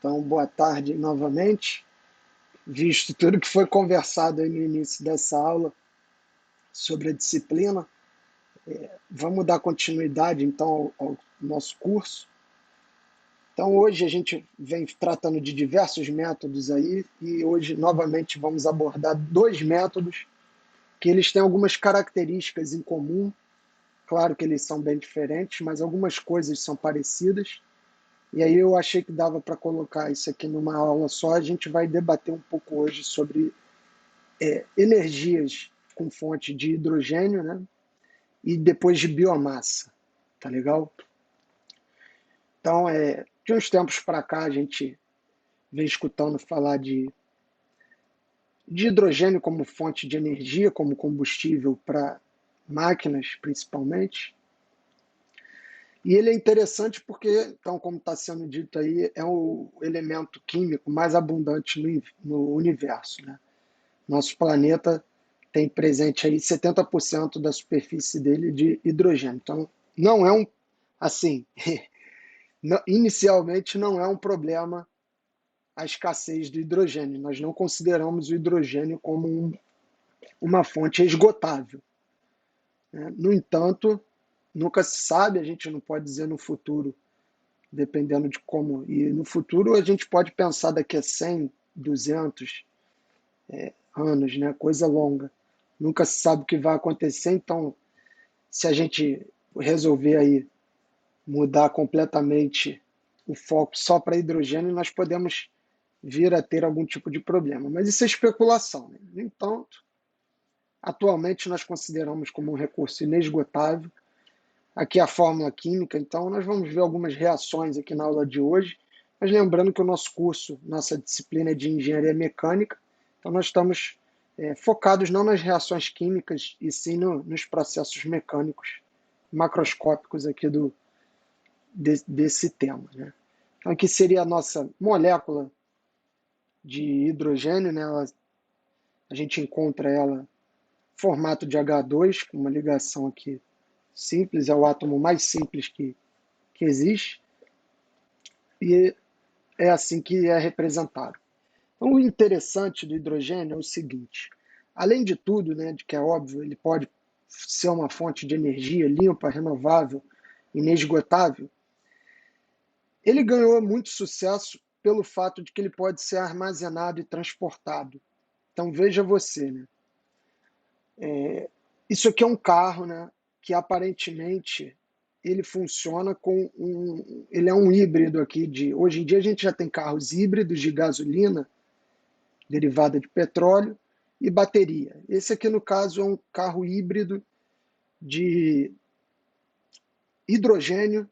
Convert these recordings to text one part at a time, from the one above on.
Então, boa tarde novamente. Visto tudo que foi conversado aí no início dessa aula sobre a disciplina, vamos dar continuidade então ao nosso curso. Então, hoje a gente vem tratando de diversos métodos aí e hoje novamente vamos abordar dois métodos que eles têm algumas características em comum. Claro que eles são bem diferentes, mas algumas coisas são parecidas. E aí eu achei que dava para colocar isso aqui numa aula só. A gente vai debater um pouco hoje sobre energias com fonte de hidrogênio, né? E depois de biomassa, tá legal? Então, de uns tempos para cá, a gente vem escutando falar de hidrogênio como fonte de energia, como combustível para máquinas, principalmente. E ele é interessante porque, então, como está sendo dito aí, é o elemento químico mais abundante no universo, né? Nosso planeta tem presente aí 70% da superfície dele de hidrogênio. Então, não é um, assim, inicialmente não é um problema a escassez do hidrogênio. Nós não consideramos o hidrogênio como uma fonte esgotável, né? No entanto, nunca se sabe, a gente não pode dizer no futuro, dependendo de como. E no futuro a gente pode pensar daqui a 100, 200 anos, né? Coisa longa. Nunca se sabe o que vai acontecer, então se a gente resolver aí mudar completamente o foco só para hidrogênio, nós podemos vir a ter algum tipo de problema. Mas isso é especulação, né? No entanto, atualmente nós consideramos como um recurso inesgotável. Aqui é a fórmula química, então nós vamos ver algumas reações aqui na aula de hoje, mas lembrando que o nosso curso, nossa disciplina é de engenharia mecânica, então nós estamos focados não nas reações químicas, e sim nos processos mecânicos macroscópicos aqui desse tema, né? Então aqui seria a nossa molécula de hidrogênio, né? A gente encontra ela em formato de H2, com uma ligação aqui simples, é o átomo mais simples que existe, e é assim que é representado. Então, o interessante do hidrogênio é o seguinte: além de tudo, né, de que é óbvio, ele pode ser uma fonte de energia limpa, renovável, inesgotável, ele ganhou muito sucesso pelo fato de que ele pode ser armazenado e transportado. Então veja você, né? Isso aqui é um carro, né, que aparentemente ele funciona ele é um híbrido aqui hoje em dia a gente já tem carros híbridos de gasolina derivada de petróleo e bateria. Esse aqui no caso é um carro híbrido de hidrogênio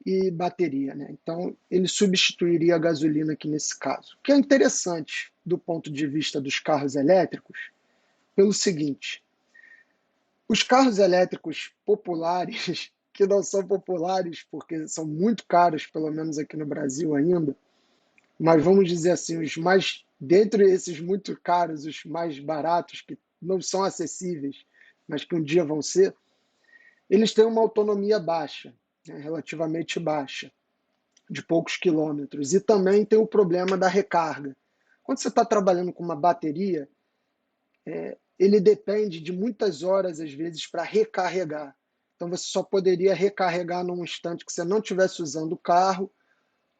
e bateria, né? Então ele substituiria a gasolina aqui nesse caso. O que é interessante do ponto de vista dos carros elétricos, pelo seguinte: os carros elétricos populares, que não são populares porque são muito caros, pelo menos aqui no Brasil ainda, mas vamos dizer assim, dentre esses muito caros, os mais baratos, que não são acessíveis, mas que um dia vão ser, eles têm uma autonomia baixa, né, relativamente baixa, de poucos quilômetros. E também tem o problema da recarga. Quando você está trabalhando com uma bateria, ele depende de muitas horas, às vezes, para recarregar. Então você só poderia recarregar num instante que você não estivesse usando o carro,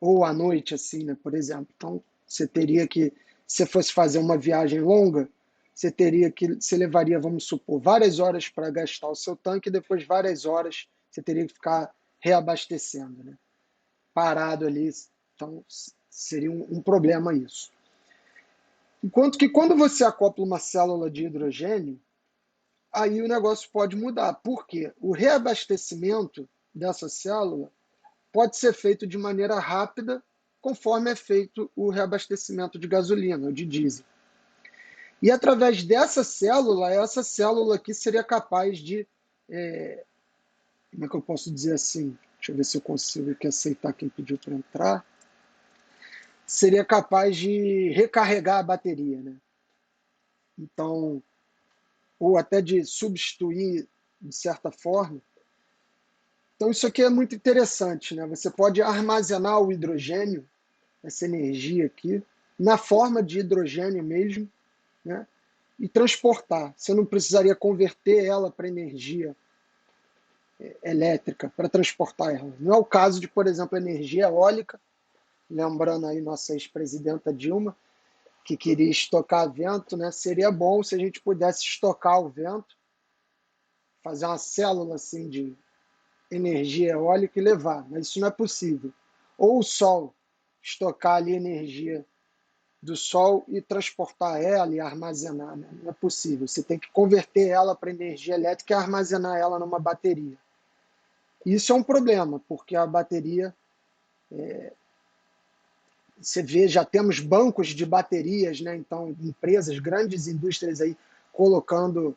ou à noite, assim, né, por exemplo. Então você teria que, se você fosse fazer uma viagem longa, você levaria, vamos supor, várias horas para gastar o seu tanque e depois várias horas você teria que ficar reabastecendo, né, parado ali. Então seria um problema isso. Enquanto que quando você acopla uma célula de hidrogênio, aí o negócio pode mudar. Por quê? O reabastecimento dessa célula pode ser feito de maneira rápida, conforme é feito o reabastecimento de gasolina ou de diesel. E através dessa célula, essa célula aqui seria capaz de, como é que eu posso dizer assim? Deixa eu ver se eu consigo aqui aceitar quem pediu para entrar. Seria capaz de recarregar a bateria, né? Então, ou até de substituir de certa forma. Então isso aqui é muito interessante, né? Você pode armazenar o hidrogênio essa energia aqui, na forma de hidrogênio mesmo, né? E transportar. Você não precisaria converter ela para energia elétrica, para transportar ela. Não é o caso de, por exemplo, energia eólica, lembrando aí nossa ex-presidenta Dilma, que queria estocar vento, né? Seria bom se a gente pudesse estocar o vento, fazer uma célula assim de energia eólica e levar, mas isso não é possível. Ou o sol, estocar ali energia do sol e transportar ela e armazenar, né? Não é possível. Você tem que converter ela para energia elétrica e armazenar ela numa bateria. Isso é um problema, porque a bateria, você vê, já temos bancos de baterias, né? Então, empresas, grandes indústrias aí colocando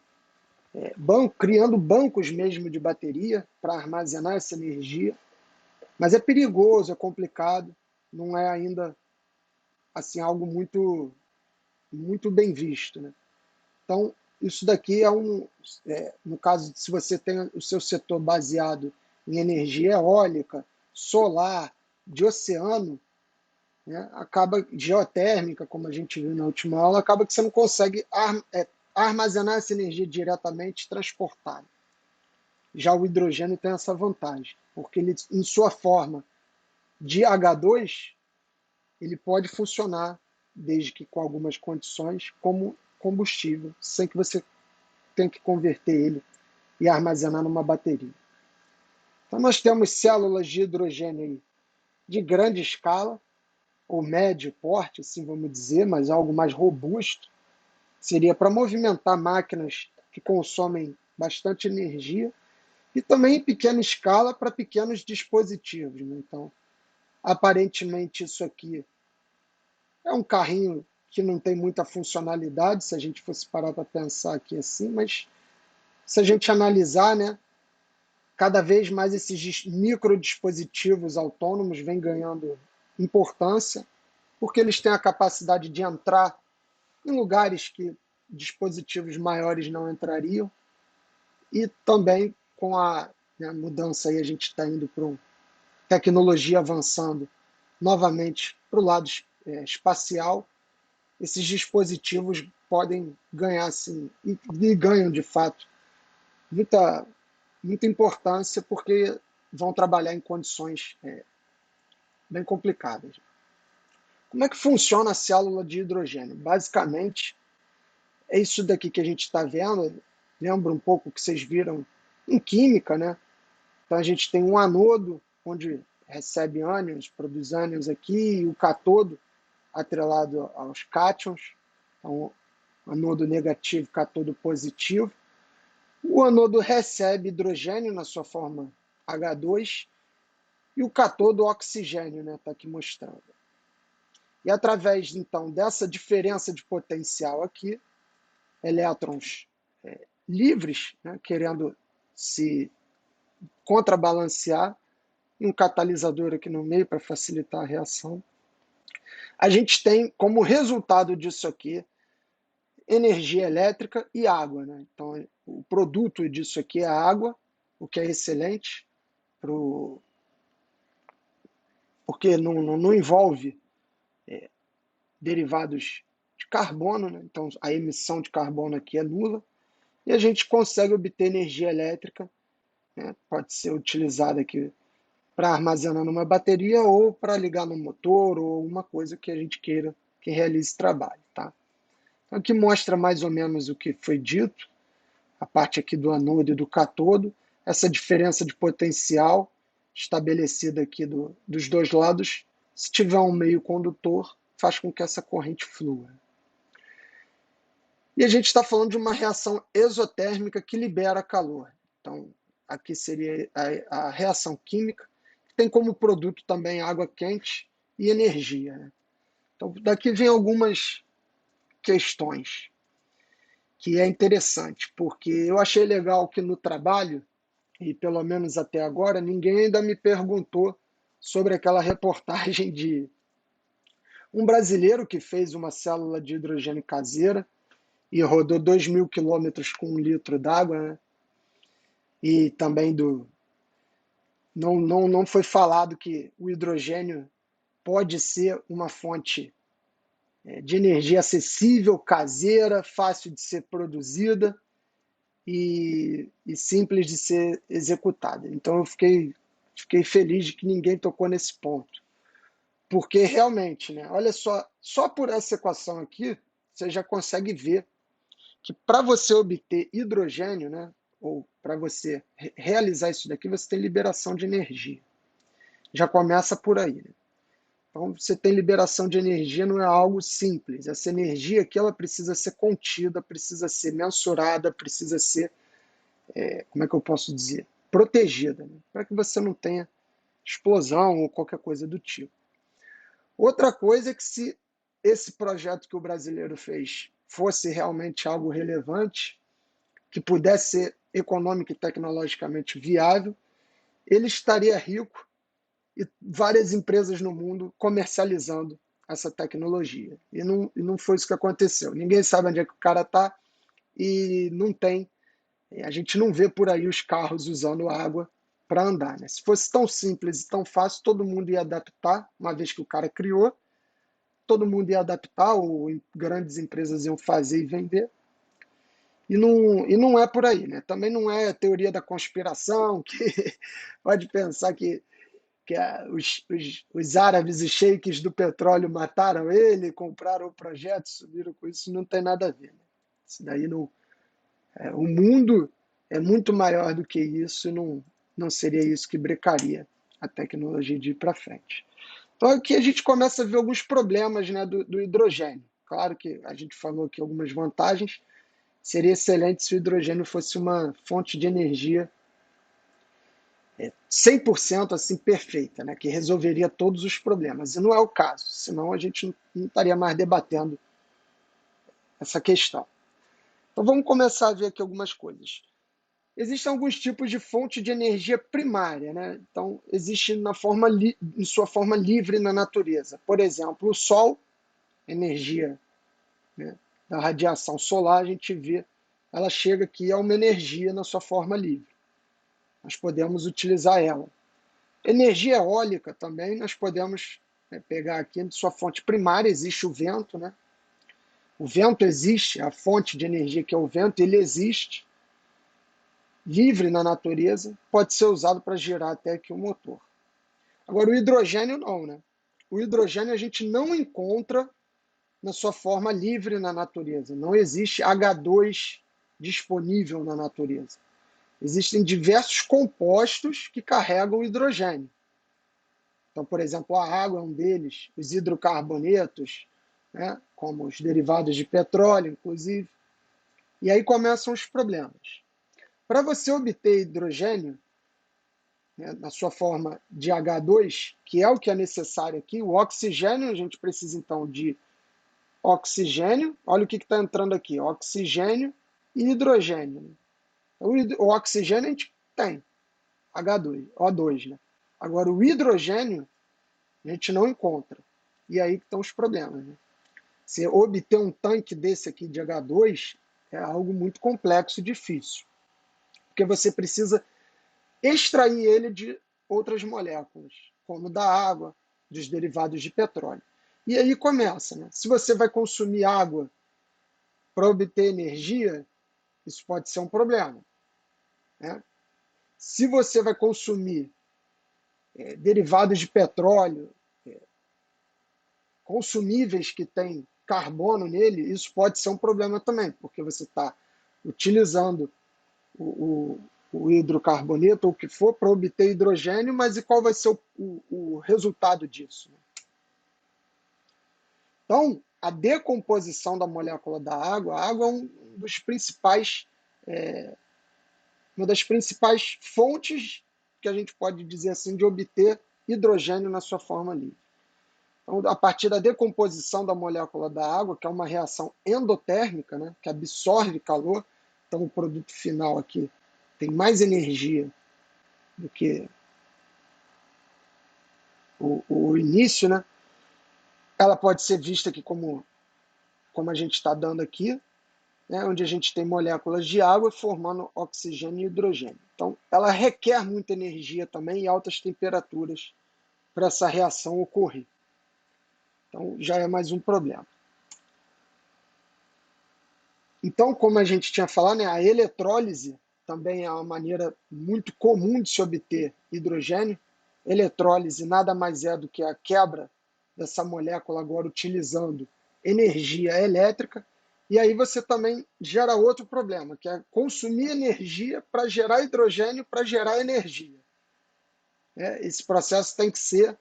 criando bancos mesmo de bateria para armazenar essa energia, mas é perigoso, é complicado, não é ainda assim algo muito bem visto, né? Então, isso daqui no caso, se você tem o seu setor baseado em energia eólica, solar, de oceano, né, acaba geotérmica, como a gente viu na última aula, acaba que você não consegue armazenar essa energia diretamente e transportar. Já o hidrogênio tem essa vantagem, porque ele, em sua forma de H2, ele pode funcionar, desde que com algumas condições, como combustível, sem que você tenha que converter ele e armazenar numa bateria. Então nós temos células de hidrogênio aí de grande escala, ou médio porte, assim vamos dizer, mas algo mais robusto. Seria para movimentar máquinas que consomem bastante energia, e também em pequena escala para pequenos dispositivos, né? Então, aparentemente isso aqui é um carrinho que não tem muita funcionalidade, se a gente fosse parar para pensar aqui assim, mas se a gente analisar, né, cada vez mais esses microdispositivos autônomos vêm ganhando importância, porque eles têm a capacidade de entrar em lugares que dispositivos maiores não entrariam, e também com a, né, mudança aí, a gente está indo para tecnologia avançando novamente para o lado espacial, esses dispositivos podem ganhar, assim, e ganham de fato, muita, muita importância, porque vão trabalhar em condições bem complicadas. Como é que funciona a célula de hidrogênio? Basicamente, é isso daqui que a gente está vendo, lembra um pouco o que vocês viram em química, né? Então a gente tem um anodo, onde recebe ânions, produz ânions aqui, e o catodo atrelado aos cátions, então anodo negativo, catodo positivo. O anodo recebe hidrogênio na sua forma H2 e o catodo oxigênio, né? Está aqui mostrando. E através, então, dessa diferença de potencial aqui, elétrons livres, né, querendo se contrabalancear, e um catalisador aqui no meio para facilitar a reação. A gente tem como resultado disso aqui energia elétrica e água, né? Então, o produto disso aqui é a água, o que é excelente, porque não envolve derivados de carbono, né? Então a emissão de carbono aqui é nula, e a gente consegue obter energia elétrica, né? Pode ser utilizada aqui para armazenar numa bateria ou para ligar no motor ou uma coisa que a gente queira que realize trabalho, tá? Então aqui mostra mais ou menos o que foi dito, a parte aqui do anodo e do catodo, essa diferença de potencial estabelecida aqui dos dois lados, se tiver um meio condutor, faz com que essa corrente flua. E a gente está falando de uma reação exotérmica que libera calor. Então, aqui seria a reação química, que tem como produto também água quente e energia, né? Então, daqui vem algumas questões que é interessante, porque eu achei legal que no trabalho, e pelo menos até agora, ninguém ainda me perguntou sobre aquela reportagem de um brasileiro que fez uma célula de hidrogênio caseira e rodou 2.000 quilômetros com 1 litro d'água, né? E também não foi falado que o hidrogênio pode ser uma fonte de energia acessível, caseira, fácil de ser produzida e simples de ser executada. Então eu fiquei feliz de que ninguém tocou nesse ponto. Porque realmente, né, olha só por essa equação aqui, você já consegue ver que para você obter hidrogênio, né, ou para você realizar isso daqui, você tem liberação de energia. Já começa por aí, né? Então, você tem liberação de energia, não é algo simples. Essa energia aqui ela precisa ser contida, precisa ser mensurada, precisa ser, como é que eu posso dizer, protegida, né? Para que você não tenha explosão ou qualquer coisa do tipo. Outra coisa é que se esse projeto que o brasileiro fez fosse realmente algo relevante, que pudesse ser econômico e tecnologicamente viável, ele estaria rico e várias empresas no mundo comercializando essa tecnologia. E não foi isso que aconteceu. Ninguém sabe onde é que o cara está e não tem. A gente não vê por aí os carros usando água para andar. Né? Se fosse tão simples e tão fácil, todo mundo ia adaptar, uma vez que o cara criou, todo mundo ia adaptar, ou grandes empresas iam fazer e vender. E não é por aí, né? Também não é teoria da conspiração, que pode pensar que os árabes e sheiks do petróleo mataram ele, compraram o projeto, subiram com isso, não tem nada a ver. Né? Isso daí não, o mundo é muito maior do que isso, e não seria isso que brecaria a tecnologia de ir para frente. Então aqui a gente começa a ver alguns problemas, né, do hidrogênio. Claro que a gente falou aqui algumas vantagens, seria excelente se o hidrogênio fosse uma fonte de energia 100% assim perfeita, né, que resolveria todos os problemas. E não é o caso, senão a gente não estaria mais debatendo essa questão. Então vamos começar a ver aqui algumas coisas. Existem alguns tipos de fonte de energia primária, né? Então existe em sua forma livre na natureza. Por exemplo, o Sol, energia, né, da radiação solar, a gente vê, ela chega aqui a uma energia na sua forma livre. Nós podemos utilizar ela. Energia eólica também, nós podemos pegar aqui de sua fonte primária, existe o vento, né? O vento existe, a fonte de energia que é o vento, ele existe, livre na natureza, pode ser usado para gerar até aqui um motor. Agora, o hidrogênio não, né? O hidrogênio a gente não encontra na sua forma livre na natureza. Não existe H2 disponível na natureza. Existem diversos compostos que carregam hidrogênio. Então, por exemplo, a água é um deles, os hidrocarbonetos, né, como os derivados de petróleo, inclusive. E aí começam os problemas. Para você obter hidrogênio, né, na sua forma de H2, que é o que é necessário aqui, o oxigênio, a gente precisa então de oxigênio, olha o que está entrando aqui, oxigênio e hidrogênio. O oxigênio a gente tem, H2, O2, né? Agora o hidrogênio a gente não encontra. E aí que estão os problemas. Né? Você obter um tanque desse aqui de H2 é algo muito complexo e difícil. Porque você precisa extrair ele de outras moléculas, como da água, dos derivados de petróleo. E aí começa. Né? Se você vai consumir água para obter energia, isso pode ser um problema. Né? Se você vai consumir derivados de petróleo, consumíveis que têm carbono nele, isso pode ser um problema também, porque você está utilizando o hidrocarboneto ou o que for para obter hidrogênio, mas e qual vai ser o resultado disso? Então, a decomposição da molécula da água, a água é uma das principais fontes que a gente pode dizer assim de obter hidrogênio na sua forma livre. Então, a partir da decomposição da molécula da água, que é uma reação endotérmica, né, que absorve calor, então o produto final aqui tem mais energia do que o início, né? Ela pode ser vista aqui como a gente está dando aqui, né, onde a gente tem moléculas de água formando oxigênio e hidrogênio. Então, ela requer muita energia também e altas temperaturas para essa reação ocorrer. Então, já é mais um problema. Então, como a gente tinha falado, né, a eletrólise também é uma maneira muito comum de se obter hidrogênio. Eletrólise nada mais é do que a quebra dessa molécula agora utilizando energia elétrica. E aí você também gera outro problema, que é consumir energia para gerar hidrogênio, para gerar energia. Esse processo tem que ser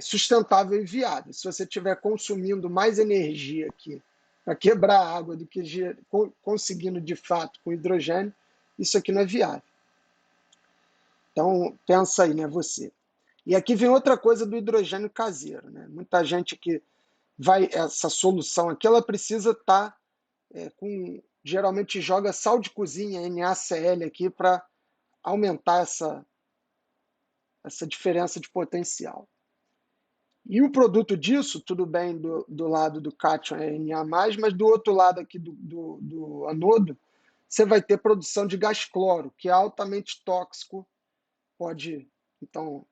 sustentável e viável. Se você estiver consumindo mais energia aqui para quebrar a água do que conseguindo de fato com hidrogênio, isso aqui não é viável. Então, pensa aí, né, você. E aqui vem outra coisa do hidrogênio caseiro, né? Muita gente que vai, essa solução aqui, ela precisa estar geralmente joga sal de cozinha, NaCl aqui, para aumentar essa diferença de potencial. E o produto disso, tudo bem, do lado do cátion é Na+, mas do outro lado aqui do anodo, você vai ter produção de gás cloro, que é altamente tóxico, pode, então,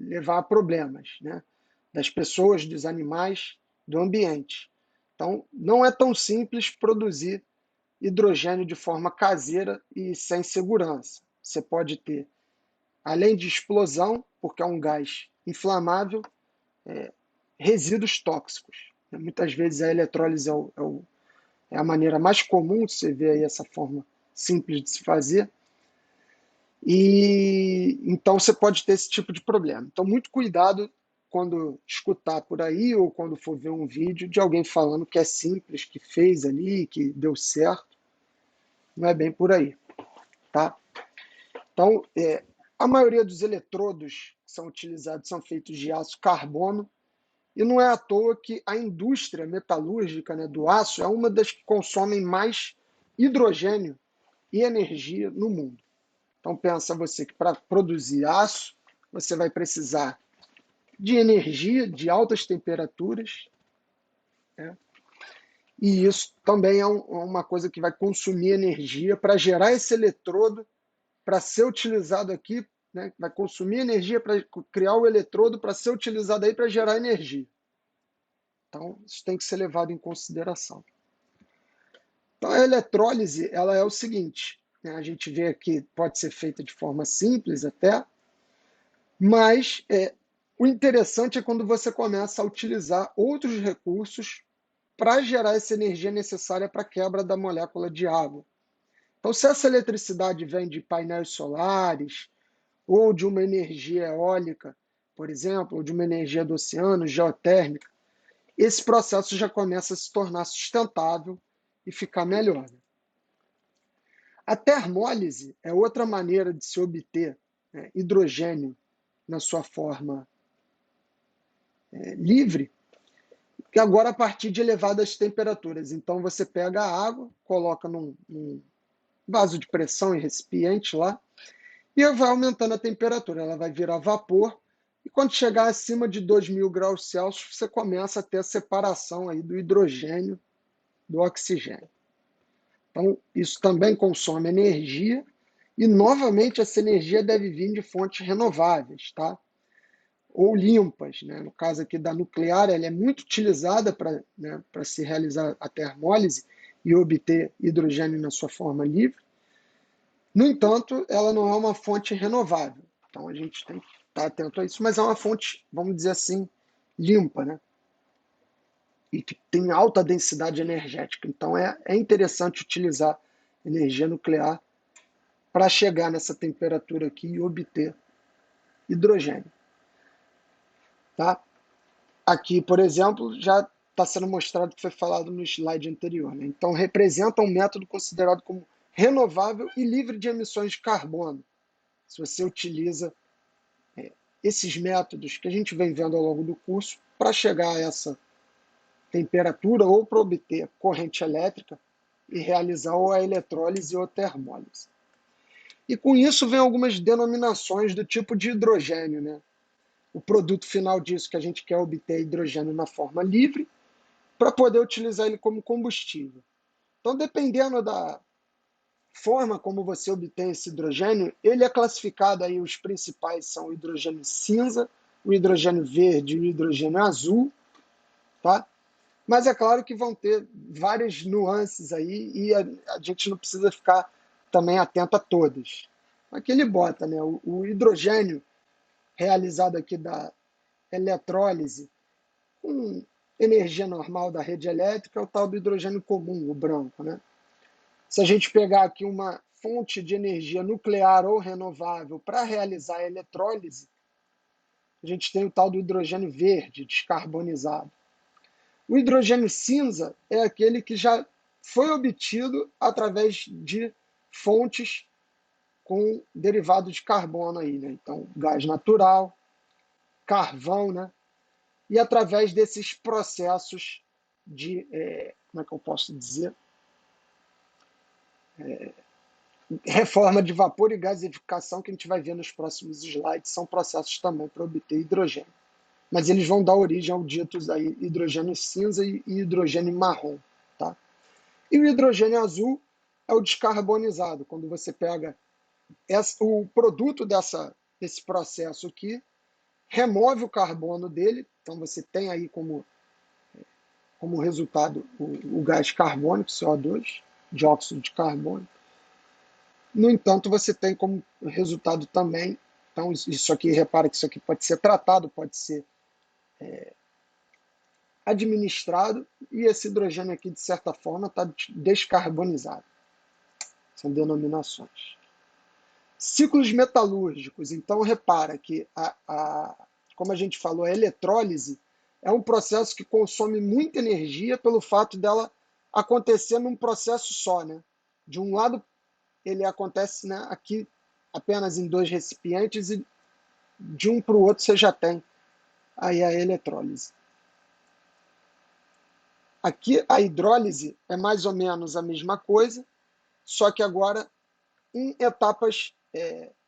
levar a problemas, né? Das pessoas, dos animais, do ambiente. Então, não é tão simples produzir hidrogênio de forma caseira e sem segurança. Você pode ter, além de explosão, porque é um gás inflamável, resíduos tóxicos. Muitas vezes a eletrólise é a maneira mais comum de você ver aí essa forma simples de se fazer. E então você pode ter esse tipo de problema. Então, muito cuidado quando escutar por aí ou quando for ver um vídeo de alguém falando que é simples, que fez ali, que deu certo. Não é bem por aí, tá? Então, a maioria dos eletrodos que são utilizados são feitos de aço carbono, e não é à toa que a indústria metalúrgica, né, do aço é uma das que consomem mais hidrogênio e energia no mundo. Então pensa você que para produzir aço, você vai precisar de energia de altas temperaturas, né? E isso também é uma coisa que vai consumir energia para gerar esse eletrodo, para ser utilizado aqui, né? Vai consumir energia para criar o eletrodo para ser utilizado aí para gerar energia. Então, isso tem que ser levado em consideração. Então, a eletrólise, ela é o seguinte, né? A gente vê que pode ser feita de forma simples até, mas o interessante é quando você começa a utilizar outros recursos para gerar essa energia necessária para a quebra da molécula de água. Então, se essa eletricidade vem de painéis solares, ou de uma energia eólica, por exemplo, ou de uma energia do oceano, geotérmica, esse processo já começa a se tornar sustentável e ficar melhor. A termólise é outra maneira de se obter, né, hidrogênio na sua forma livre, que agora a partir de elevadas temperaturas. Então você pega a água, coloca num vaso de pressão e recipiente lá, e vai aumentando a temperatura. Ela vai virar vapor, e quando chegar acima de 2.000 graus Celsius, você começa a ter a separação aí do hidrogênio do oxigênio. Então, isso também consome energia, e novamente essa energia deve vir de fontes renováveis, tá? Ou limpas, né? No caso aqui da nuclear, ela é muito utilizada para, né, para se realizar a termólise e obter hidrogênio na sua forma livre. No entanto, ela não é uma fonte renovável. Então a gente tem que estar atento a isso, mas é uma fonte, vamos dizer assim, limpa, né? E que tem alta densidade energética. Então é interessante utilizar energia nuclear para chegar nessa temperatura aqui e obter hidrogênio. Tá? Aqui, por exemplo, já está sendo mostrado o que foi falado no slide anterior, né? Então representa um método considerado como renovável e livre de emissões de carbono. Se você utiliza esses métodos que a gente vem vendo ao longo do curso para chegar a essa temperatura ou para obter corrente elétrica e realizar ou a eletrólise ou a termólise. E com isso vem algumas denominações do tipo de hidrogênio, né? O produto final disso que a gente quer obter hidrogênio na forma livre para poder utilizar ele como combustível. Então, dependendo da forma como você obtém esse hidrogênio, ele é classificado aí, os principais são o hidrogênio cinza, o hidrogênio verde e o hidrogênio azul. tá? Mas é claro que vão ter várias nuances aí e a gente não precisa ficar também atento a todas. Aqui ele bota, né, o hidrogênio realizado aqui da eletrólise com energia normal da rede elétrica é o tal do hidrogênio comum, o branco, né? Se a gente pegar aqui uma fonte de energia nuclear ou renovável para realizar a eletrólise, a gente tem o tal do hidrogênio verde, descarbonizado. O hidrogênio cinza é aquele que já foi obtido através de fontes com derivado de carbono aí, né? Então, gás natural, carvão, né? E através desses processos de, como é que eu posso dizer? Reforma de vapor e gasificação, que a gente vai ver nos próximos slides, são processos também para obter hidrogênio. Mas eles vão dar origem ao ditos aí hidrogênio cinza e hidrogênio marrom, tá? E o hidrogênio azul é o descarbonizado, quando você pega o produto desse processo aqui, remove o carbono dele, então você tem aí como resultado o gás carbônico, CO2, dióxido de carbono. No entanto, você tem como resultado também, então isso aqui, repara que isso aqui pode ser tratado, pode ser administrado, e esse hidrogênio aqui, de certa forma, está descarbonizado. São denominações. Ciclos metalúrgicos. Então, repara que, como a gente falou, a eletrólise é um processo que consome muita energia pelo fato dela acontecer num processo só, né? De um lado, ele acontece, né, aqui apenas em dois recipientes e de um para o outro você já tem aí a eletrólise. Aqui a hidrólise é mais ou menos a mesma coisa, só que agora em etapas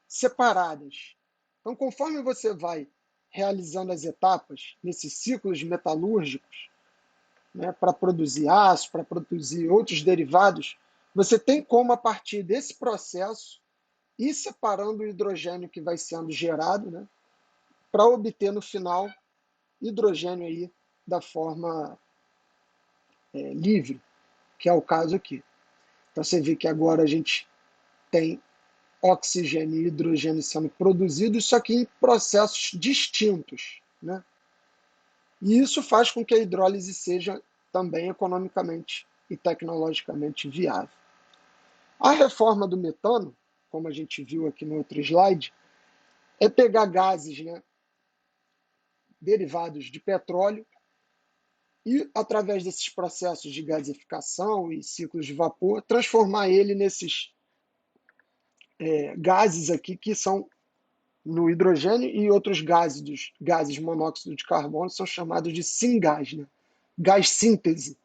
separadas. Então, conforme você vai realizando as etapas nesses ciclos metalúrgicos, né, para produzir aço, para produzir outros derivados, você tem como, a partir desse processo, ir separando o hidrogênio que vai sendo gerado, né, para obter no final hidrogênio aí da forma livre, que é o caso aqui. Então você vê que agora a gente tem oxigênio e hidrogênio sendo produzidos, só que em processos distintos, né? E isso faz com que a hidrólise seja também economicamente e tecnologicamente viável. A reforma do metano, como a gente viu aqui no outro slide, é pegar gases, né, derivados de petróleo e, através desses processos de gasificação e ciclos de vapor, transformar ele nesses gases aqui que são no hidrogênio, e outros gases monóxido de carbono são chamados de syngás, né? Gás síntese.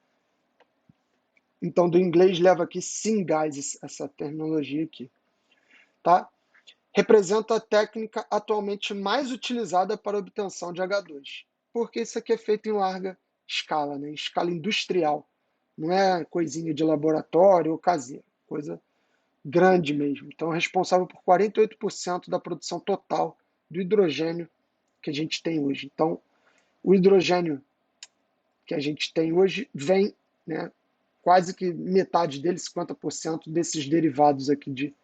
Então, do inglês leva aqui syngás, essa terminologia aqui. Tá? Representa a técnica atualmente mais utilizada para a obtenção de H2, porque isso aqui é feito em larga escala, né? Em escala industrial. Não é coisinha de laboratório ou caseira, coisa grande mesmo. Então, é responsável por 48% da produção total do hidrogênio que a gente tem hoje. Então, o hidrogênio que a gente tem hoje vem, né, quase que metade dele, 50%, desses derivados aqui de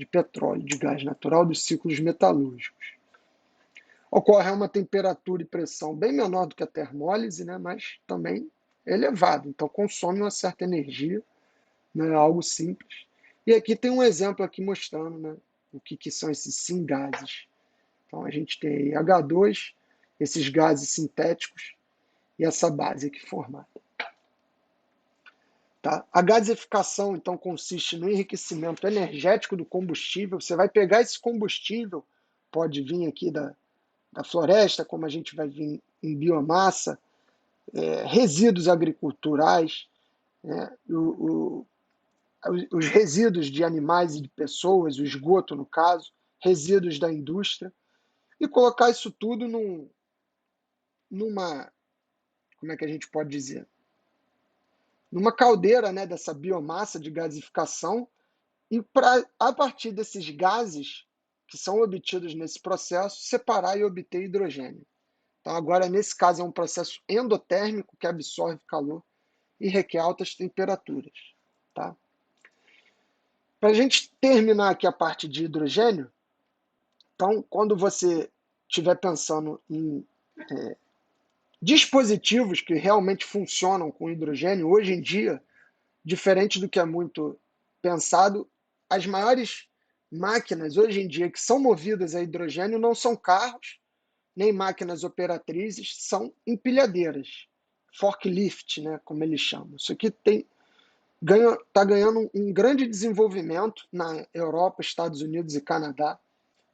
petróleo, de gás natural, dos ciclos metalúrgicos. Ocorre a uma temperatura e pressão bem menor do que a termólise, né, mas também é elevado, então consome uma certa energia, não é algo simples. E aqui tem um exemplo aqui mostrando, né, o que são esses syngases. Então a gente tem H2, esses gases sintéticos e essa base aqui formada. Tá? A gasificação, então, consiste no enriquecimento energético do combustível. Você vai pegar esse combustível, pode vir aqui da floresta, como a gente vai vir em biomassa, resíduos agriculturais, né? Os resíduos de animais e de pessoas, o esgoto, no caso, resíduos da indústria, e colocar isso tudo numa, como é que a gente pode dizer? Numa caldeira, né, dessa biomassa de gasificação, e a partir desses gases que são obtidos nesse processo, separar e obter hidrogênio. Então, agora, nesse caso, é um processo endotérmico que absorve calor e requer altas temperaturas. Tá? Para a gente terminar aqui a parte de hidrogênio, então, quando você estiver pensando em dispositivos que realmente funcionam com hidrogênio, hoje em dia, diferente do que é muito pensado, as maiores máquinas hoje em dia que são movidas a hidrogênio não são carros, nem máquinas operatrizes, são empilhadeiras, forklift, né, como eles chamam. Isso aqui está ganhando um grande desenvolvimento na Europa, Estados Unidos e Canadá.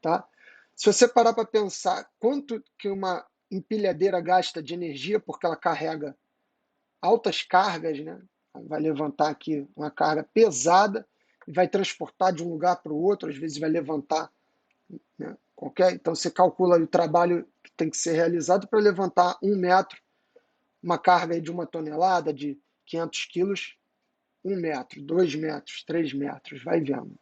Tá? Se você parar para pensar quanto que uma empilhadeira gasta de energia, porque ela carrega altas cargas, né? Vai levantar aqui uma carga pesada e vai transportar de um lugar para o outro, às vezes vai levantar, né, então você calcula o trabalho que tem que ser realizado para levantar 1 metro, uma carga de 1 tonelada, de 500 quilos, 1 metro, 2 metros, 3 metros, vai vendo.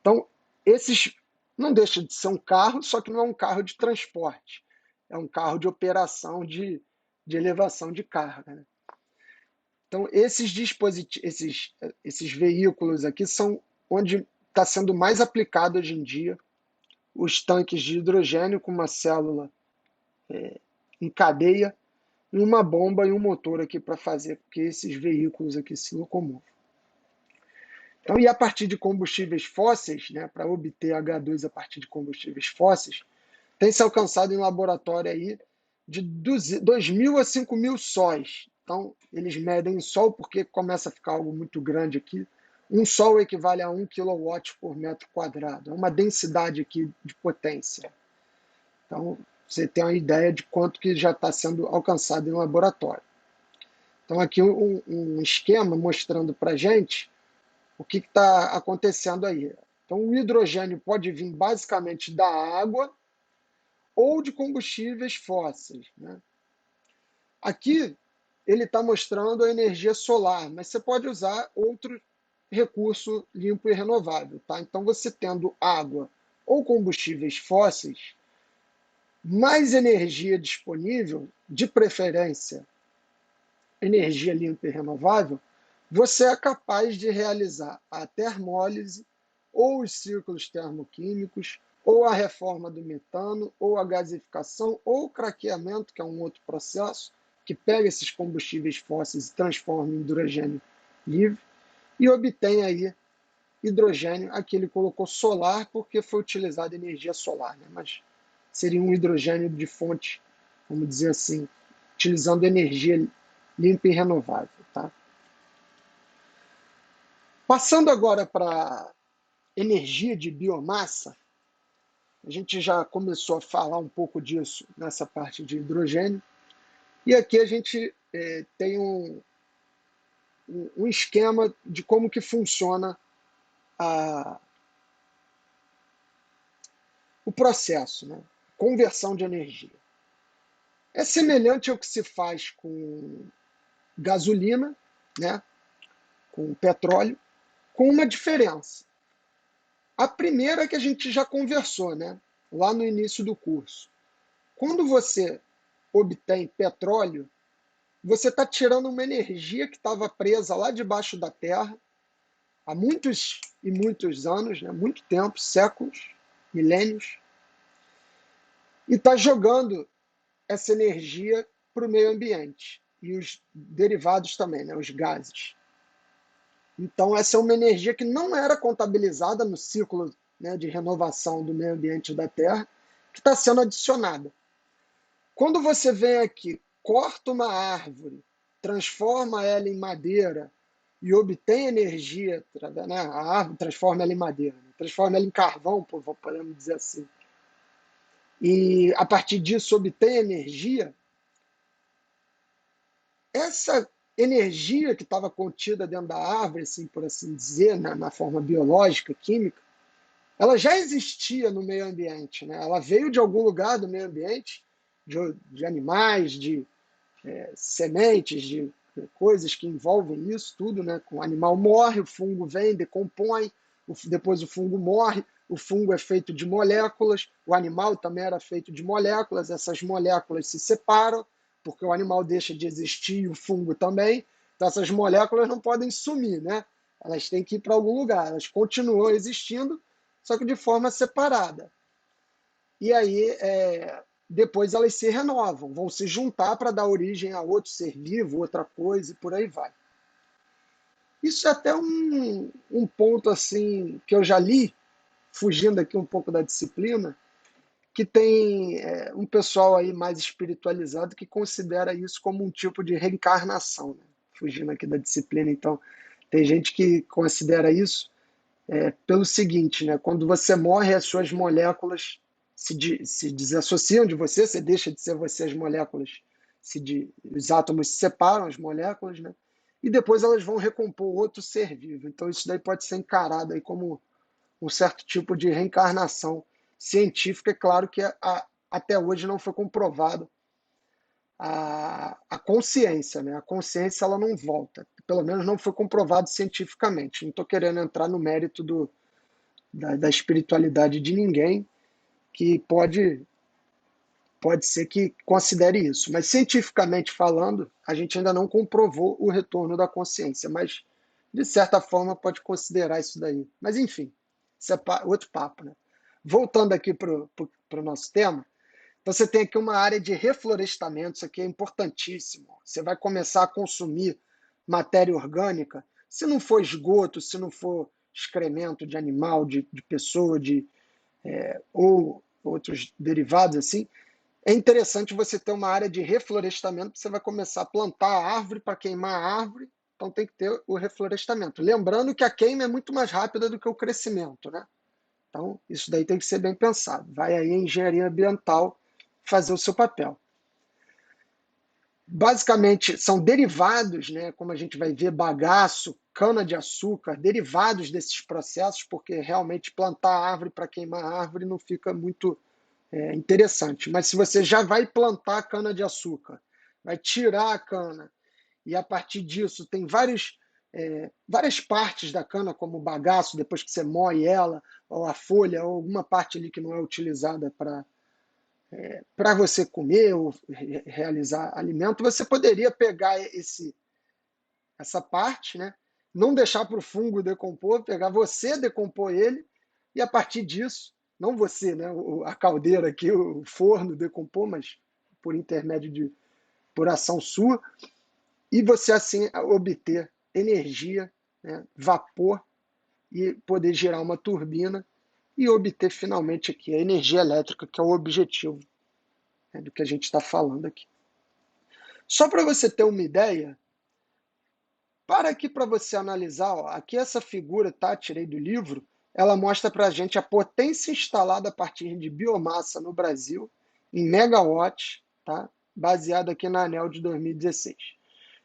Então, esses não deixa de ser um carro, só que não é um carro de transporte, é um carro de operação de elevação de carga. Né? Então, esses dispositivos, esses veículos aqui são onde está sendo mais aplicado hoje em dia os tanques de hidrogênio com uma célula em cadeia e uma bomba e um motor aqui para fazer com que esses veículos aqui se locomovam. Então, e a partir de combustíveis fósseis, né, para obter H2 a partir de combustíveis fósseis, tem se alcançado em laboratório aí de 2.000 a 5.000 sóis. Então, eles medem em sol porque começa a ficar algo muito grande aqui. Um sol equivale a 1 kW por metro quadrado. É uma densidade aqui de potência. Então, você tem uma ideia de quanto que já está sendo alcançado em laboratório. Então, aqui um esquema mostrando para a gente o que está acontecendo aí. Então, o hidrogênio pode vir basicamente da água ou de combustíveis fósseis. Né? Aqui ele está mostrando a energia solar, mas você pode usar outro recurso limpo e renovável. Tá? Então, você tendo água ou combustíveis fósseis, mais energia disponível, de preferência energia limpa e renovável, você é capaz de realizar a termólise, ou os ciclos termoquímicos, ou a reforma do metano, ou a gasificação, ou o craqueamento, que é um outro processo, que pega esses combustíveis fósseis e transforma em hidrogênio livre, e obtém aí hidrogênio. Aqui ele colocou solar, porque foi utilizada energia solar, né? Mas seria um hidrogênio de fonte, vamos dizer assim, utilizando energia limpa e renovável. Tá? Passando agora para energia de biomassa, a gente já começou a falar um pouco disso nessa parte de hidrogênio, e aqui a gente tem um esquema de como que funciona o processo, né? Conversão de energia. É semelhante ao que se faz com gasolina, né? Com petróleo, com uma diferença. A primeira é que a gente já conversou, né? Lá no início do curso. Quando você obtém petróleo, você está tirando uma energia que estava presa lá debaixo da terra há muitos e muitos anos, né? Muito tempo, séculos, milênios, e está jogando essa energia para o meio ambiente e os derivados também, né? Os gases. Então, essa é uma energia que não era contabilizada no ciclo, né, de renovação do meio ambiente da Terra, que está sendo adicionada. Quando você vem aqui, corta uma árvore, transforma ela em madeira e obtém energia, né, a árvore transforma ela em madeira, transforma ela em carvão, podemos dizer assim, e a partir disso obtém energia, essa energia que estava contida dentro da árvore, assim, por assim dizer, na forma biológica, química, ela já existia no meio ambiente. Né? Ela veio de algum lugar do meio ambiente, de animais, de sementes, de coisas que envolvem isso tudo. Né? O animal morre, o fungo vem, decompõe, depois o fungo morre, o fungo é feito de moléculas, o animal também era feito de moléculas, essas moléculas se separam, porque o animal deixa de existir e o fungo também, então essas moléculas não podem sumir, né? Elas têm que ir para algum lugar, elas continuam existindo, só que de forma separada. E aí, depois elas se renovam, vão se juntar para dar origem a outro ser vivo, outra coisa, e por aí vai. Isso é até um ponto assim que eu já li, fugindo aqui um pouco da disciplina, que tem um pessoal aí mais espiritualizado que considera isso como um tipo de reencarnação, né? Fugindo aqui da disciplina, então, tem gente que considera isso pelo seguinte, né? Quando você morre, as suas moléculas se desassociam de você, você deixa de ser você, as moléculas, os átomos se separam, as moléculas, né? E depois elas vão recompor outro ser vivo. Então isso daí pode ser encarado aí como um certo tipo de reencarnação científica. É claro que até hoje não foi comprovado a consciência, né? A consciência ela não volta, pelo menos não foi comprovado cientificamente. Não estou querendo entrar no mérito da espiritualidade de ninguém, que pode ser que considere isso. Mas cientificamente falando, a gente ainda não comprovou o retorno da consciência, mas de certa forma pode considerar isso daí. Mas enfim, isso é outro papo, né? Voltando aqui para o nosso tema, você tem aqui uma área de reflorestamento, isso aqui é importantíssimo. Você vai começar a consumir matéria orgânica, se não for esgoto, se não for excremento de animal, de pessoa, ou outros derivados assim, é interessante você ter uma área de reflorestamento, você vai começar a plantar a árvore para queimar a árvore, então tem que ter o reflorestamento. Lembrando que a queima é muito mais rápida do que o crescimento, né? Então, isso daí tem que ser bem pensado. Vai aí a engenharia ambiental fazer o seu papel. Basicamente, são derivados, né, como a gente vai ver, bagaço, cana-de-açúcar, derivados desses processos, porque realmente plantar árvore para queimar árvore não fica muito interessante. Mas se você já vai plantar cana-de-açúcar, vai tirar a cana, e a partir disso tem várias partes da cana, como o bagaço, depois que você moe ela, ou a folha, ou alguma parte ali que não é utilizada para você comer ou realizar alimento, você poderia pegar essa parte, né? Não deixar para o fungo decompor, pegar você, decompor ele, e a partir disso, não você, né? A caldeira aqui, o forno decompor, mas por intermédio por ação sua, e você assim obter energia, né? Vapor, e poder gerar uma turbina e obter finalmente aqui a energia elétrica, que é o objetivo, né, do que a gente está falando aqui. Só para você ter uma ideia, para aqui para você analisar, ó, aqui essa figura, tá? Tirei do livro, ela mostra para a gente a potência instalada a partir de biomassa no Brasil, em megawatts, tá? Baseado aqui na ANEEL de 2016.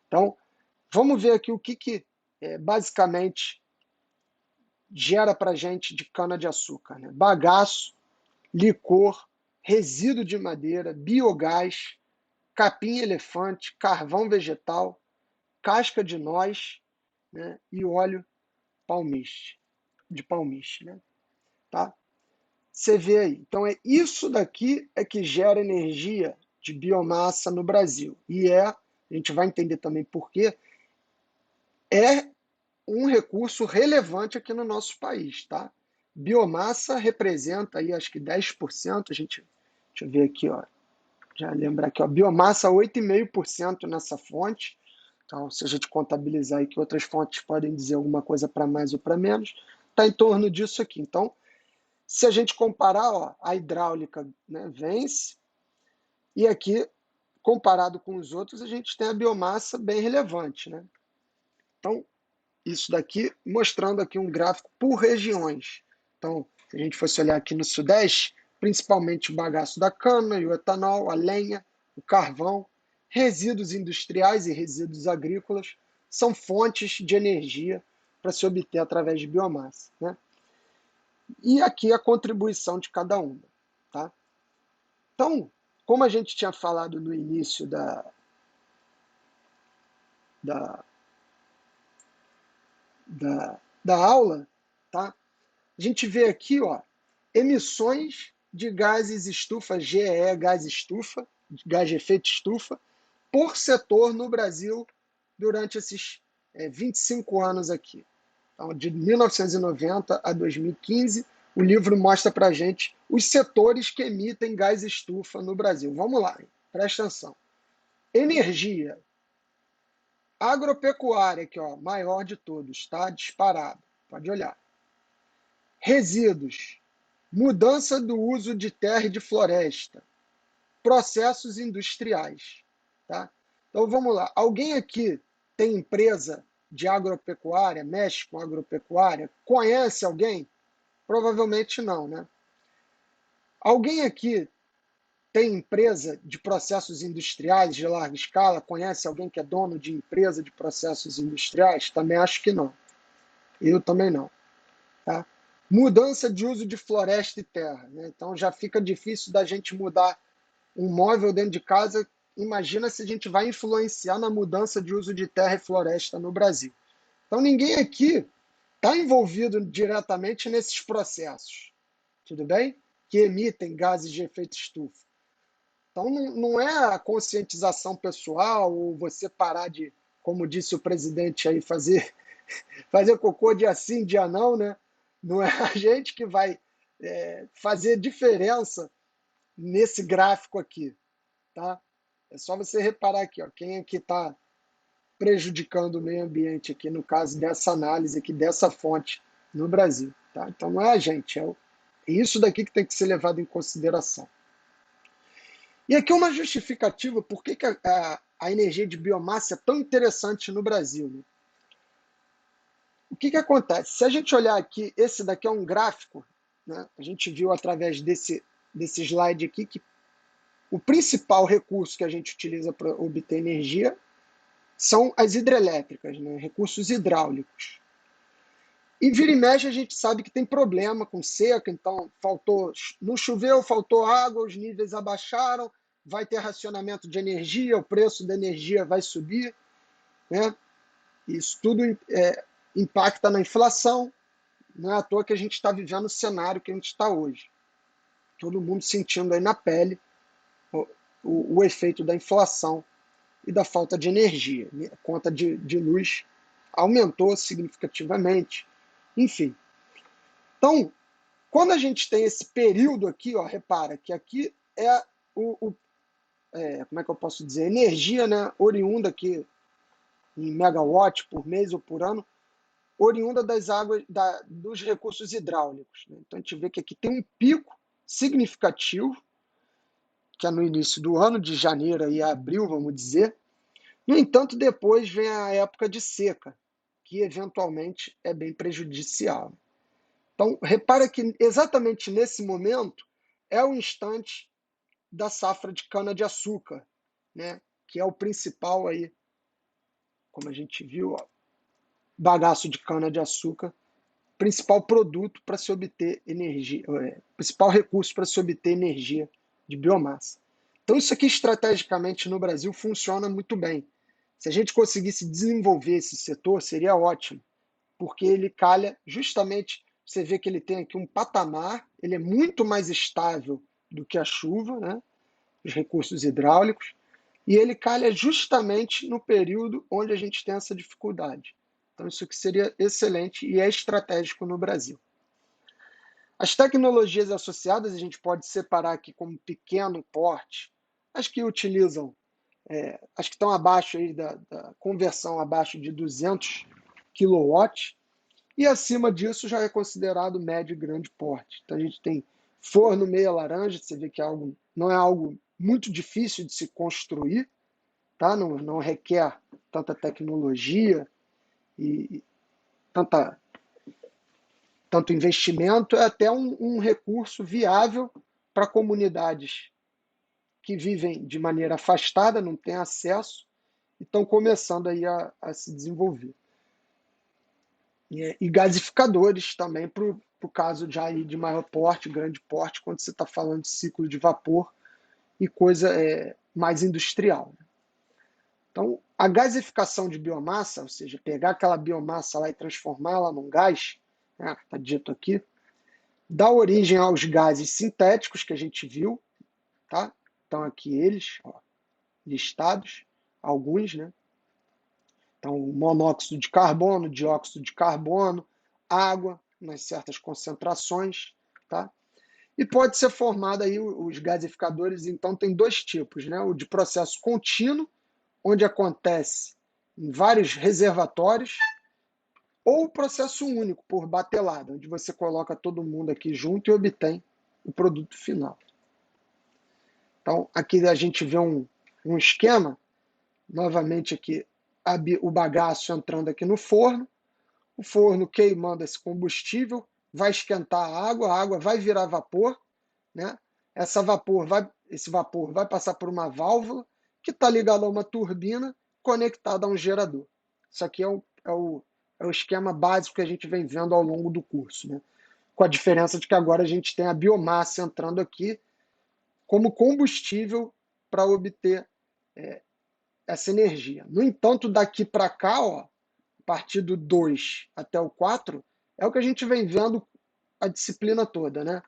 Então, vamos ver aqui o que basicamente gera para a gente de cana-de-açúcar, né? Bagaço, licor, resíduo de madeira, biogás, capim-elefante, carvão vegetal, casca de noz, né, e óleo de palmiste, né, tá? Você vê aí. Então, isso daqui que gera energia de biomassa no Brasil. A gente vai entender também por quê, é um recurso relevante aqui no nosso país, tá? Biomassa representa aí, acho que 10%, deixa eu ver aqui, ó, já lembrar aqui, ó, biomassa 8,5% nessa fonte. Então, se a gente contabilizar aí que outras fontes podem dizer alguma coisa para mais ou para menos, está em torno disso aqui. Então, se a gente comparar, ó, a hidráulica, né, vence, e aqui, comparado com os outros, a gente tem a biomassa bem relevante, né? Então, isso daqui mostrando aqui um gráfico por regiões. Então, se a gente fosse olhar aqui no Sudeste, principalmente o bagaço da cana e o etanol, a lenha, o carvão, resíduos industriais e resíduos agrícolas são fontes de energia para se obter através de biomassa, né? E aqui a contribuição de cada uma, tá? Então, como a gente tinha falado no início da, da aula, tá? A gente vê aqui, ó, emissões de gases estufa, GEE, gás estufa, gás de efeito estufa, por setor no Brasil durante esses 25 anos aqui. Então, de 1990 a 2015, o livro mostra para a gente os setores que emitem gás estufa no Brasil. Vamos lá, presta atenção. Energia. Agropecuária, aqui, ó, maior de todos, tá? Disparado. Pode olhar. Resíduos. Mudança do uso de terra e de floresta. Processos industriais. Tá? Então vamos lá. Alguém aqui tem empresa de agropecuária, mexe com agropecuária? Conhece alguém? Provavelmente não, né? Alguém aqui tem empresa de processos industriais de larga escala? Conhece alguém que é dono de empresa de processos industriais? Também acho que não. Eu também não. Tá? Mudança de uso de floresta e terra. Né? Então já fica difícil da gente mudar um móvel dentro de casa. Imagina se a gente vai influenciar na mudança de uso de terra e floresta no Brasil. Então ninguém aqui está envolvido diretamente nesses processos, tudo bem? Que emitem gases de efeito estufa. Então não é a conscientização pessoal ou você parar de, como disse o presidente aí, fazer cocô dia sim, dia não, né? Não é a gente que vai fazer diferença nesse gráfico aqui, tá? É só você reparar aqui, ó, quem é que está prejudicando o meio ambiente aqui, no caso dessa análise aqui, dessa fonte no Brasil, tá? Então não é a gente, é isso daqui que tem que ser levado em consideração. E aqui uma justificativa por que a energia de biomassa é tão interessante no Brasil, né? O que acontece? Se a gente olhar aqui, esse daqui é um gráfico, né? A gente viu através desse slide aqui que o principal recurso que a gente utiliza para obter energia são as hidrelétricas, né? Recursos hidráulicos. E vira e mexe a gente sabe que tem problema com seca, então não choveu, faltou água, os níveis abaixaram, vai ter racionamento de energia, o preço da energia vai subir, né? Isso tudo impacta na inflação. Não é à toa que a gente está vivendo o cenário que a gente está hoje. Todo mundo sentindo aí na pele o efeito da inflação e da falta de energia. A conta de luz aumentou significativamente. Enfim. Então, quando a gente tem esse período aqui, ó, repara que aqui é como é que eu posso dizer? Energia, né, oriunda aqui em megawatt por mês ou por ano, oriunda das águas, dos recursos hidráulicos. Né? Então a gente vê que aqui tem um pico significativo, que é no início do ano, de janeiro a abril, vamos dizer. No entanto, depois vem a época de seca, que eventualmente é bem prejudicial. Então, repara que exatamente nesse momento é o instante da safra de cana-de-açúcar, né? Que é o principal aí, como a gente viu, ó, bagaço de cana-de-açúcar, principal produto para se obter energia, principal recurso para se obter energia de biomassa. Então isso aqui estrategicamente no Brasil funciona muito bem. Se a gente conseguisse desenvolver esse setor, seria ótimo, porque ele calha justamente, você vê que ele tem aqui um patamar, ele é muito mais estável do que a chuva, né? Os recursos hidráulicos, e ele calha justamente no período onde a gente tem essa dificuldade. Então, isso aqui seria excelente e é estratégico no Brasil. As tecnologias associadas a gente pode separar aqui como pequeno porte, as que utilizam, as que estão abaixo aí da conversão abaixo de 200 kW, e acima disso já é considerado médio e grande porte. Então a gente tem forno meia laranja, você vê que não é algo muito difícil de se construir, tá? Não requer tanta tecnologia e tanto investimento, é até um recurso viável para comunidades que vivem de maneira afastada, não têm acesso, e estão começando aí a se desenvolver. E gasificadores também para o caso de maior porte, grande porte, quando você está falando de ciclo de vapor e coisa mais industrial. Então, a gasificação de biomassa, ou seja, pegar aquela biomassa lá e transformá-la num gás, está dito aqui, dá origem aos gases sintéticos que a gente viu, tá? Então aqui eles, ó, listados, alguns, né? Então, monóxido de carbono, dióxido de carbono, água, nas certas concentrações, tá? E pode ser formado aí os gasificadores, então tem dois tipos, né? O de processo contínuo, onde acontece em vários reservatórios, ou o processo único, por batelada, onde você coloca todo mundo aqui junto e obtém o produto final. Então, aqui a gente vê um esquema, novamente aqui, o bagaço entrando aqui no forno, o forno queimando esse combustível, vai esquentar a água vai virar vapor, né? Esse vapor vai passar por uma válvula que está ligada a uma turbina conectada a um gerador. Isso aqui é o esquema básico que a gente vem vendo ao longo do curso, né? Com a diferença de que agora a gente tem a biomassa entrando aqui como combustível para obter essa energia. No entanto, daqui para cá, ó, a partir do 2 até o 4, é o que a gente vem vendo a disciplina toda, né?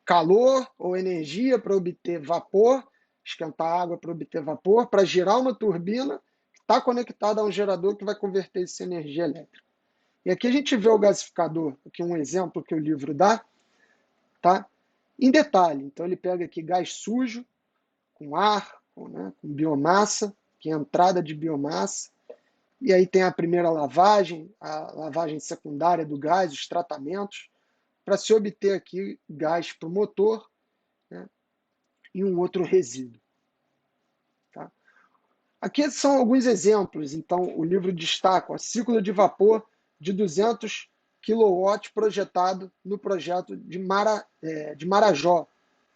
Calor ou energia para obter vapor, esquentar água para obter vapor, para girar uma turbina que está conectada a um gerador que vai converter isso em energia elétrica. E aqui a gente vê o gasificador, aqui um exemplo que o livro dá, tá? Em detalhe. Então ele pega aqui gás sujo, com ar, com biomassa, que é a entrada de biomassa, e aí tem a primeira lavagem, a lavagem secundária do gás, os tratamentos, para se obter aqui gás para o motor, né, e um outro resíduo. Tá? Aqui são alguns exemplos. Então, o livro destaca o ciclo de vapor de 200 kW projetado no projeto de Marajó.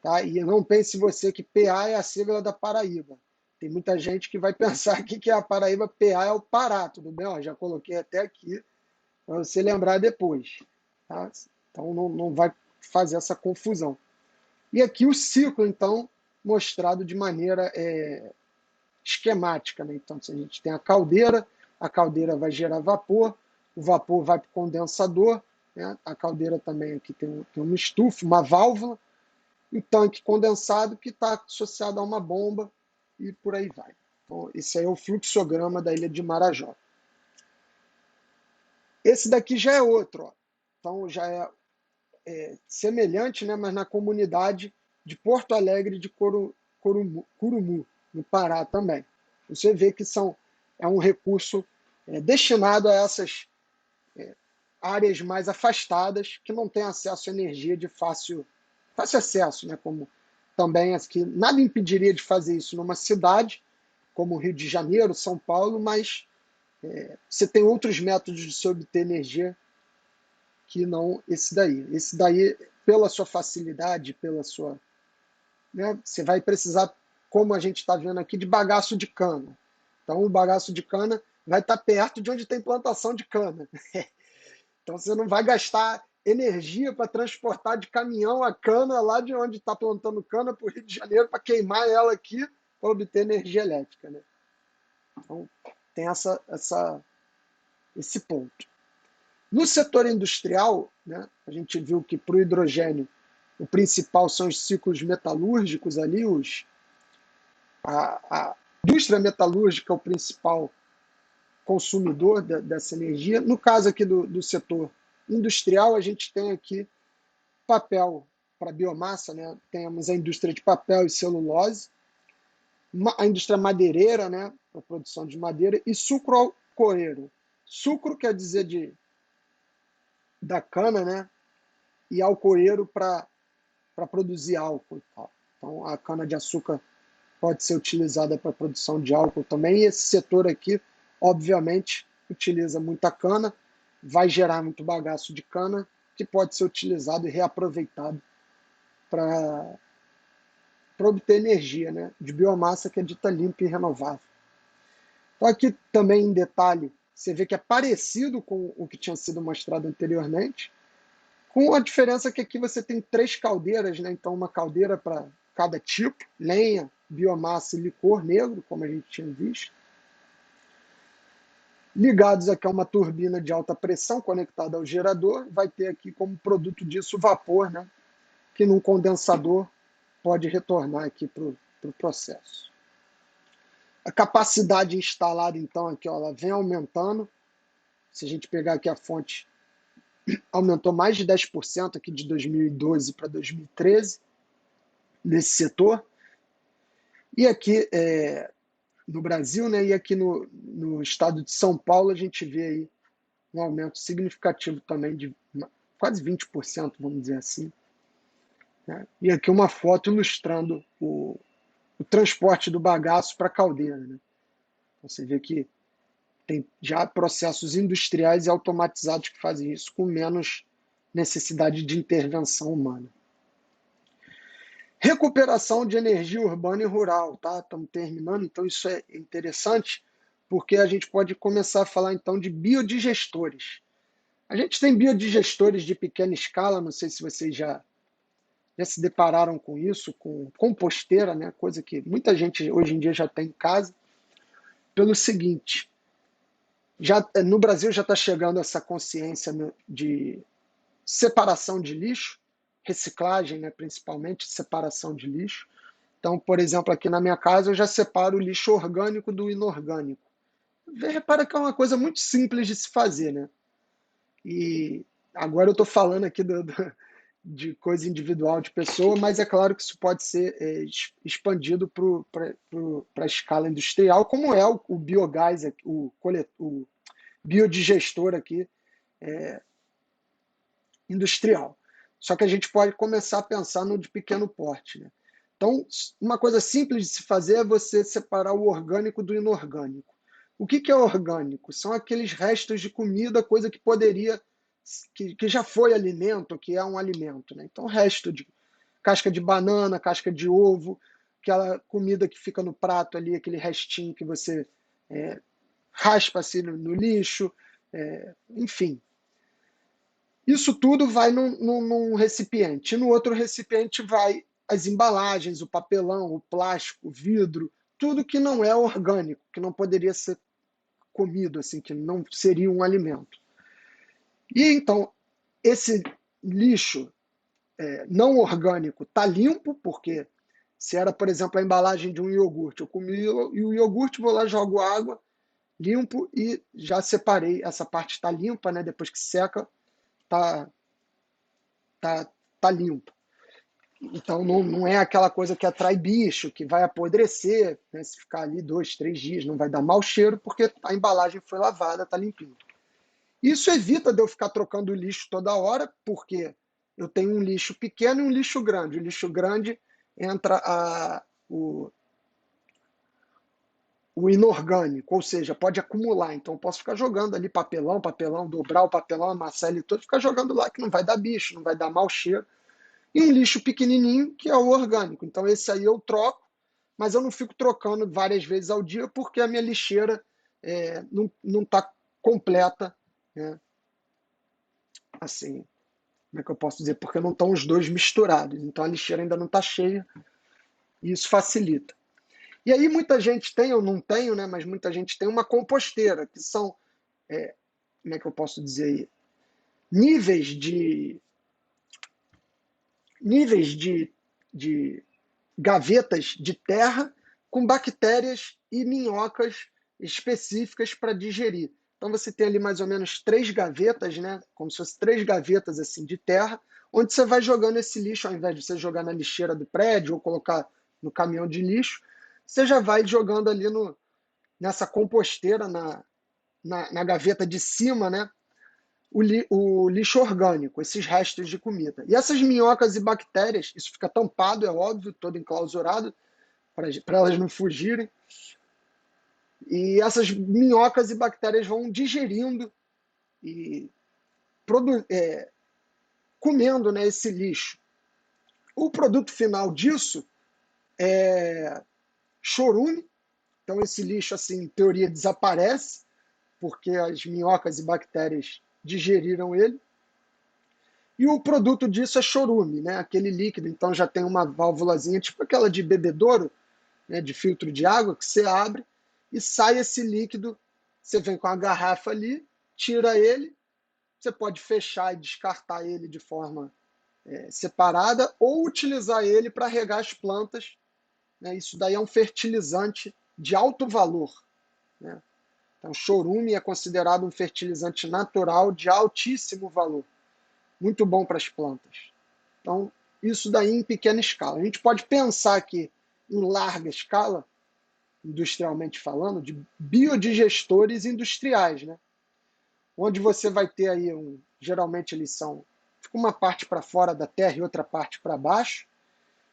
Tá? E não pense você que PA é a sigla da Paraíba. Tem muita gente que vai pensar que a Paraíba PA é o Pará, tudo bem? Ó, já coloquei até aqui para você lembrar depois. Tá? Então não vai fazer essa confusão. E aqui o ciclo, então, mostrado de maneira esquemática. Né? Então, se a gente tem a caldeira vai gerar vapor, o vapor vai para o condensador, né? A caldeira também aqui tem uma estufa, uma válvula, um tanque condensado que está associado a uma bomba e por aí vai. Então, esse aí é o fluxograma da ilha de Marajó. Esse daqui já é outro. Ó. Então, já é semelhante, né, mas na comunidade de Porto Alegre de Curumu, no Pará também. Você vê que é um recurso destinado a essas áreas mais afastadas que não têm acesso à energia de fácil acesso, né? Como também aqui, nada impediria de fazer isso numa cidade como Rio de Janeiro, São Paulo, mas você tem outros métodos de se obter energia que não esse daí. Esse daí, pela sua facilidade, pela sua... Né, você vai precisar, como a gente está vendo aqui, de bagaço de cana. Então, o bagaço de cana vai estar perto de onde tem plantação de cana. Então você não vai gastar energia para transportar de caminhão a cana lá de onde está plantando cana para o Rio de Janeiro para queimar ela aqui para obter energia elétrica. Né? Então tem esse ponto. No setor industrial, né, a gente viu que para o hidrogênio o principal são os ciclos metalúrgicos ali, a indústria metalúrgica é o principal consumidor dessa energia. No caso aqui do setor industrial, a gente tem aqui papel para biomassa, né? Temos a indústria de papel e celulose, a indústria madeireira, né? Para a produção de madeira, e sucroalcooeiro. Sucro quer dizer da cana, né? E alcooeiro para produzir álcool e tal. Então, a cana-de-açúcar pode ser utilizada para a produção de álcool também, e esse setor aqui, obviamente, utiliza muita cana, vai gerar muito bagaço de cana, que pode ser utilizado e reaproveitado para obter energia, né, de biomassa que é dita limpa e renovável. Então aqui também em detalhe, você vê que é parecido com o que tinha sido mostrado anteriormente, com a diferença que aqui você tem 3 caldeiras, né, então uma caldeira para cada tipo, lenha, biomassa e licor negro, como a gente tinha visto. ligados aqui a uma turbina de alta pressão conectada ao gerador, vai ter aqui como produto disso o vapor, né, que num condensador pode retornar aqui para o processo. A capacidade instalada, então, aqui, ó, ela vem aumentando. Se a gente pegar aqui a fonte, aumentou mais de 10% aqui de 2012 para 2013 nesse setor. E aqui no Brasil, né, e aqui no estado de São Paulo, a gente vê aí um aumento significativo também de quase 20%, vamos dizer assim. Né? E aqui uma foto ilustrando o transporte do bagaço para a caldeira. Né? Você vê que tem já processos industriais e automatizados que fazem isso com menos necessidade de intervenção humana. Recuperação de energia urbana e rural, tá? Estamos terminando, então isso é interessante, porque a gente pode começar a falar então de biodigestores. A gente tem biodigestores de pequena escala, não sei se vocês já se depararam com isso, com composteira, né? Coisa que muita gente hoje em dia já tem em casa, pelo seguinte, já, no Brasil já está chegando essa consciência de separação de lixo, reciclagem, né, principalmente, separação de lixo. Então, por exemplo, aqui na minha casa eu já separo o lixo orgânico do inorgânico. Repara que é uma coisa muito simples de se fazer, né? E agora eu estou falando aqui de coisa individual de pessoa, mas é claro que isso pode ser expandido para a escala industrial, como é o biogás, o biodigestor aqui industrial. Só que a gente pode começar a pensar no de pequeno porte. Né? Então, uma coisa simples de se fazer é você separar o orgânico do inorgânico. O que é orgânico? São aqueles restos de comida, coisa que poderia, que já foi alimento, que é um alimento. Né? Então, resto de casca de banana, casca de ovo, aquela comida que fica no prato ali, aquele restinho que você raspa assim no lixo, enfim. Isso tudo vai num recipiente. E no outro recipiente vai as embalagens, o papelão, o plástico, o vidro, tudo que não é orgânico, que não poderia ser comido, assim, que não seria um alimento. E então, esse lixo não orgânico está limpo, porque se era, por exemplo, a embalagem de um iogurte, eu comi o iogurte, vou lá, jogo água, limpo e já separei. Essa parte está limpa, né? Depois que seca, está tá limpo. Então não é aquela coisa que atrai bicho, que vai apodrecer, né? Se ficar ali 2, 3 dias, não vai dar mau cheiro, porque a embalagem foi lavada, está limpinho. Isso evita de eu ficar trocando lixo toda hora, porque eu tenho um lixo pequeno e um lixo grande. O lixo grande entra o inorgânico, ou seja, pode acumular. Então eu posso ficar jogando ali papelão, dobrar o papelão, amassar ele todo, ficar jogando lá que não vai dar bicho, não vai dar mau cheiro. E um lixo pequenininho, que é o orgânico. Então esse aí eu troco, mas eu não fico trocando várias vezes ao dia, porque a minha lixeira não está completa, né? Assim, como é que eu posso dizer? Porque não estão os dois misturados. Então a lixeira ainda não está cheia e isso facilita. E aí muita gente tem, eu não tenho, né? Mas muita gente tem uma composteira, que são, como é que eu posso dizer aí? Níveis de gavetas de terra com bactérias e minhocas específicas para digerir. Então você tem ali mais ou menos 3 gavetas, né? Como se fossem 3 gavetas assim de terra, onde você vai jogando esse lixo, ao invés de você jogar na lixeira do prédio ou colocar no caminhão de lixo, você já vai jogando ali nessa composteira, na gaveta de cima, né? O lixo orgânico, esses restos de comida. E essas minhocas e bactérias, isso fica tampado, é óbvio, todo enclausurado, para elas não fugirem. E essas minhocas e bactérias vão digerindo e comendo, né, esse lixo. O produto final disso é chorume. Então esse lixo, assim, em teoria, desaparece, porque as minhocas e bactérias digeriram ele. E o produto disso é chorume, né? Aquele líquido. Então já tem uma válvulazinha, tipo aquela de bebedouro, né? De filtro de água, que você abre e sai esse líquido Você vem com a garrafa ali, tira ele, você pode fechar e descartar ele de forma separada ou utilizar ele para regar as plantas, né? Isso daí é um fertilizante de alto valor, né? Então, chorume é considerado um fertilizante natural de altíssimo valor, muito bom para as plantas. Então, isso daí em pequena escala. A gente pode pensar que em larga escala, industrialmente falando, de biodigestores industriais, né? Onde você vai ter aí geralmente eles são fica uma parte para fora da terra e outra parte para baixo,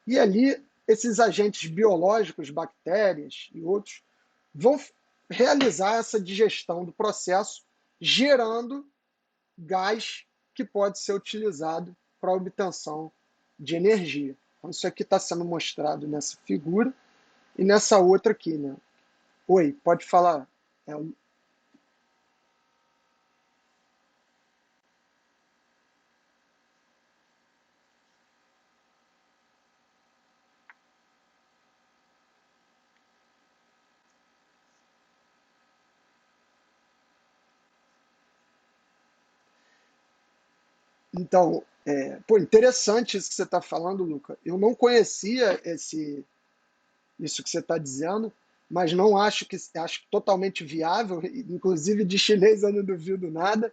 e ali esses agentes biológicos, bactérias e outros, vão realizar essa digestão do processo, gerando gás que pode ser utilizado para a obtenção de energia. Então, isso aqui está sendo mostrado nessa figura e nessa outra aqui, né? Oi, pode falar. É, então, pô, interessante isso que você está falando, Luca. Eu não conhecia isso que você está dizendo, mas não acho totalmente viável. Inclusive de chinês eu não duvido nada,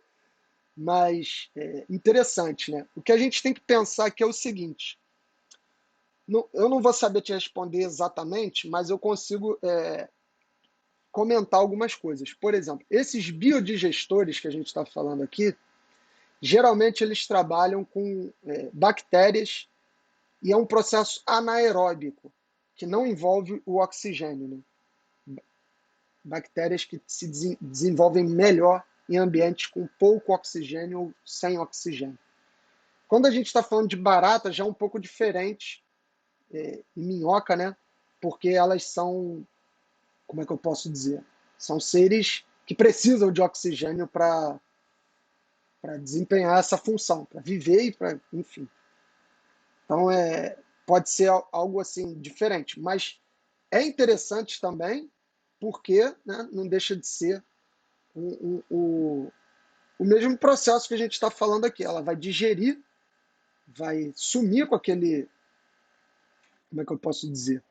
mas interessante, né? O que a gente tem que pensar aqui é o seguinte: eu não vou saber te responder exatamente, mas eu consigo comentar algumas coisas. Por exemplo, esses biodigestores que a gente está falando aqui, geralmente eles trabalham com bactérias e é um processo anaeróbico, que não envolve o oxigênio, né? Bactérias que se desenvolvem melhor em ambientes com pouco oxigênio ou sem oxigênio. Quando a gente está falando de barata, já é um pouco diferente, e minhoca, né? Porque elas são, como é que eu posso dizer? São seres que precisam de oxigênio para desempenhar essa função, para viver e para, enfim. Então, pode ser algo assim diferente, mas é interessante também porque, né, não deixa de ser o mesmo processo que a gente está falando aqui. Ela vai digerir, vai sumir com aquele, como é que eu posso dizer,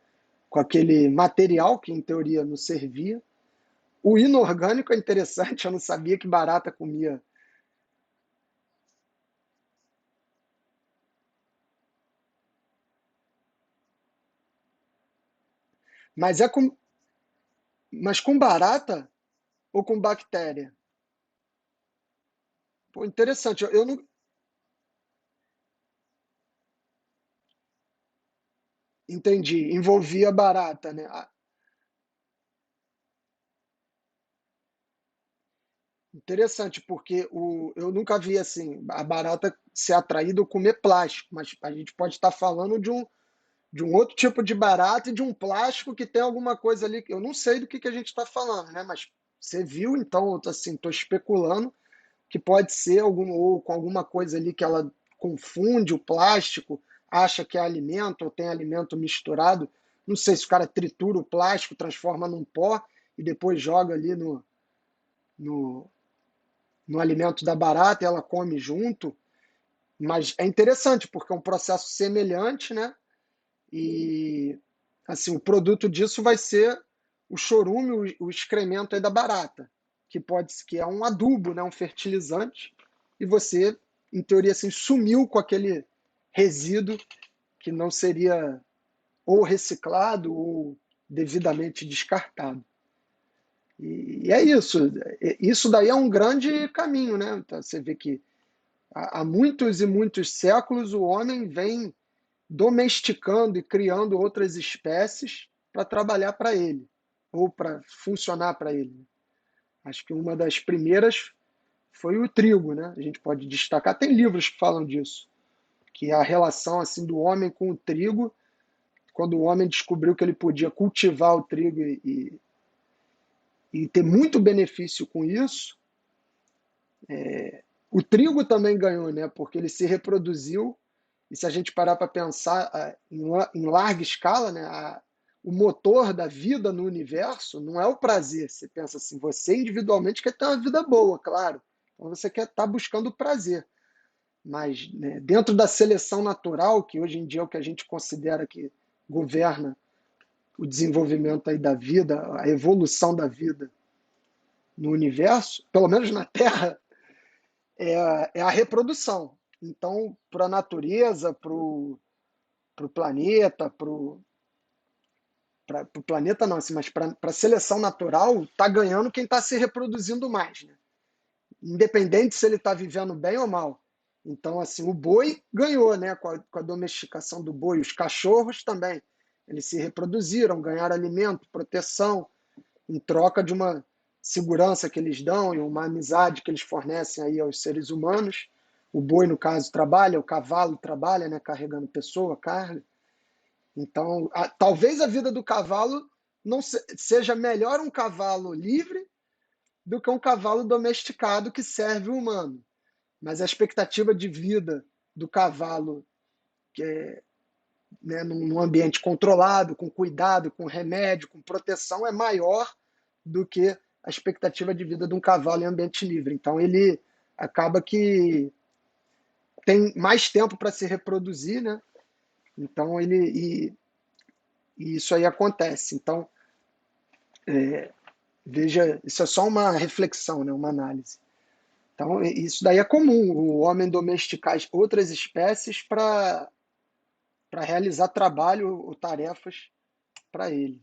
com aquele material que em teoria não servia. O inorgânico é interessante, eu não sabia que barata comia. Mas mas com barata ou com bactéria? Pô, interessante. Eu não entendi. Envolvia barata, né? Interessante, porque eu nunca vi assim a barata ser atraída ou comer plástico, mas a gente pode estar falando de um outro tipo de barata e de um plástico que tem alguma coisa ali. Eu não sei do que a gente está falando, né? Mas você viu, então, assim, estou especulando que pode ser ou com alguma coisa ali que ela confunde o plástico, acha que é alimento ou tem alimento misturado. Não sei se o cara tritura o plástico, transforma num pó e depois joga ali no, no alimento da barata e ela come junto. Mas é interessante, porque é um processo semelhante, né? E assim, o produto disso vai ser o chorume, o excremento aí da barata, que é um adubo, né, um fertilizante, e você, em teoria, assim, sumiu com aquele resíduo que não seria ou reciclado ou devidamente descartado. E é isso. Isso daí é um grande caminho, né? Então, você vê que há muitos e muitos séculos o homem vem domesticando e criando outras espécies para trabalhar para ele, ou para funcionar para ele. Acho que uma das primeiras foi o trigo, né? A gente pode destacar, tem livros que falam disso, que é a relação assim do homem com o trigo, quando o homem descobriu que ele podia cultivar o trigo e ter muito benefício com isso, o trigo também ganhou, né? Porque ele se reproduziu. E se a gente parar para pensar em larga escala, né, o motor da vida no universo não é o prazer. Você pensa assim, você individualmente quer ter uma vida boa, claro. Então você quer estar buscando o prazer. Mas, né, dentro da seleção natural, que hoje em dia é o que a gente considera que governa o desenvolvimento aí da vida, a evolução da vida no universo, pelo menos na Terra, é a reprodução. Então, para a natureza, para o planeta, pro planeta não, assim, mas para a seleção natural, está ganhando quem está se reproduzindo mais, né? Independente se ele está vivendo bem ou mal. Então, assim, o boi ganhou, né, com a domesticação do boi. Os cachorros também. Eles se reproduziram, ganharam alimento, proteção, em troca de uma segurança que eles dão e uma amizade que eles fornecem aí aos seres humanos. O boi, no caso, trabalha, o cavalo trabalha, né, carregando pessoa, carga. Então, talvez a vida do cavalo não seja melhor um cavalo livre do que um cavalo domesticado que serve o humano. Mas a expectativa de vida do cavalo, que é, né, num ambiente controlado, com cuidado, com remédio, com proteção, é maior do que a expectativa de vida de um cavalo em ambiente livre. Então ele acaba que tem mais tempo para se reproduzir, né? Então e isso aí acontece. Então veja, isso é só uma reflexão, né? Uma análise. Então isso daí é comum, o homem domesticar outras espécies para realizar trabalho ou tarefas para ele.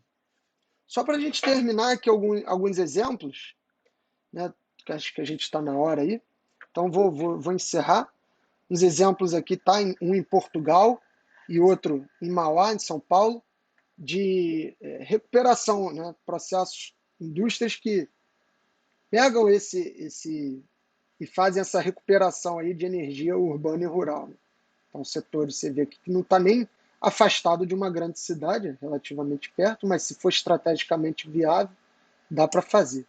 Só para a gente terminar aqui alguns exemplos, né, que acho que a gente está na hora aí. Então vou encerrar. Os exemplos aqui tá um em Portugal e outro em Mauá, em São Paulo, de recuperação, né, processos, indústrias que pegam esse e fazem essa recuperação aí de energia urbana e rural. Né? Então, setores, você vê que não está nem afastado de uma grande cidade, relativamente perto, mas se for estrategicamente viável, dá para fazer.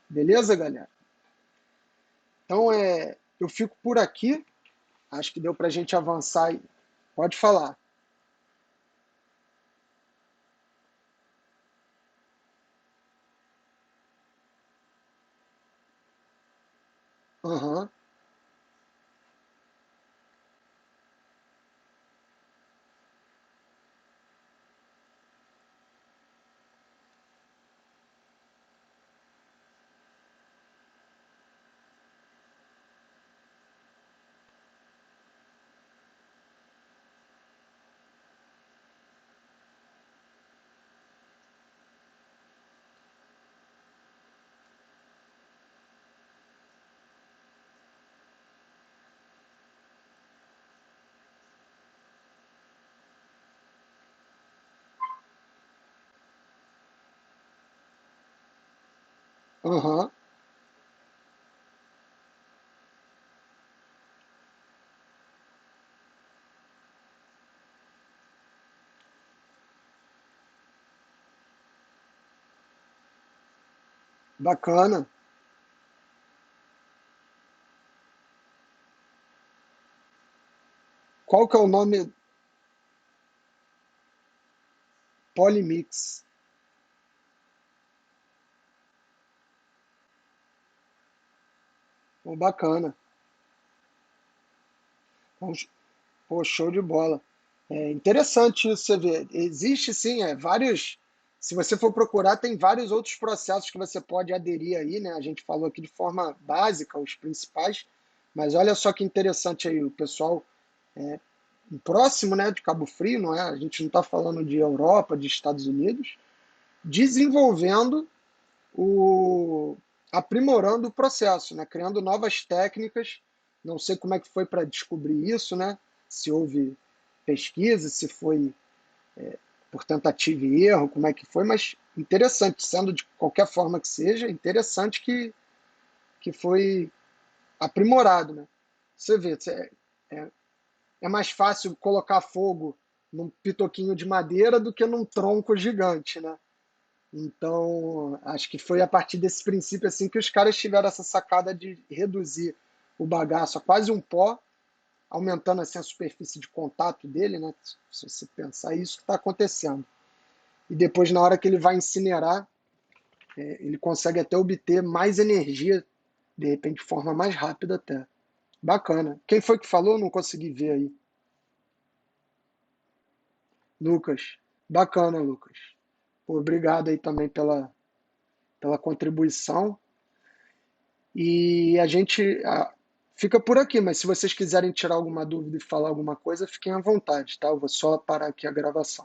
Beleza, galera? Então, eu fico por aqui. Acho que deu para a gente avançar. Pode falar. Aham, aham, bacana. Qual que é o nome? Polymix. Pô, bacana. Então, pô, show de bola. É interessante isso, você vê. Existe sim, vários. Se você for procurar, tem vários outros processos que você pode aderir aí, né? A gente falou aqui de forma básica, os principais, mas olha só que interessante aí, o pessoal próximo, né, de Cabo Frio, não é? A gente não está falando de Europa, de Estados Unidos, desenvolvendo o aprimorando o processo, né? Criando novas técnicas. Não sei como é que foi para descobrir isso, né? Se houve pesquisa, se foi por tentativa e erro, como é que foi, mas interessante, sendo de qualquer forma que seja, interessante que foi aprimorado, né? Você vê, é, é mais fácil colocar fogo num pitoquinho de madeira do que num tronco gigante, né? Então, acho que foi a partir desse princípio assim que os caras tiveram essa sacada de reduzir o bagaço a quase um pó aumentando assim a superfície de contato dele, né? Se você pensar, é isso que está acontecendo. E depois, na hora que ele vai incinerar, ele consegue até obter mais energia, de repente de forma mais rápida até. Bacana. Quem foi que falou? Não consegui ver aí. Lucas. Bacana, Lucas. Pô, obrigado aí também pela contribuição. E a gente fica por aqui, mas se vocês quiserem tirar alguma dúvida e falar alguma coisa, fiquem à vontade, tá? Eu vou só parar aqui a gravação.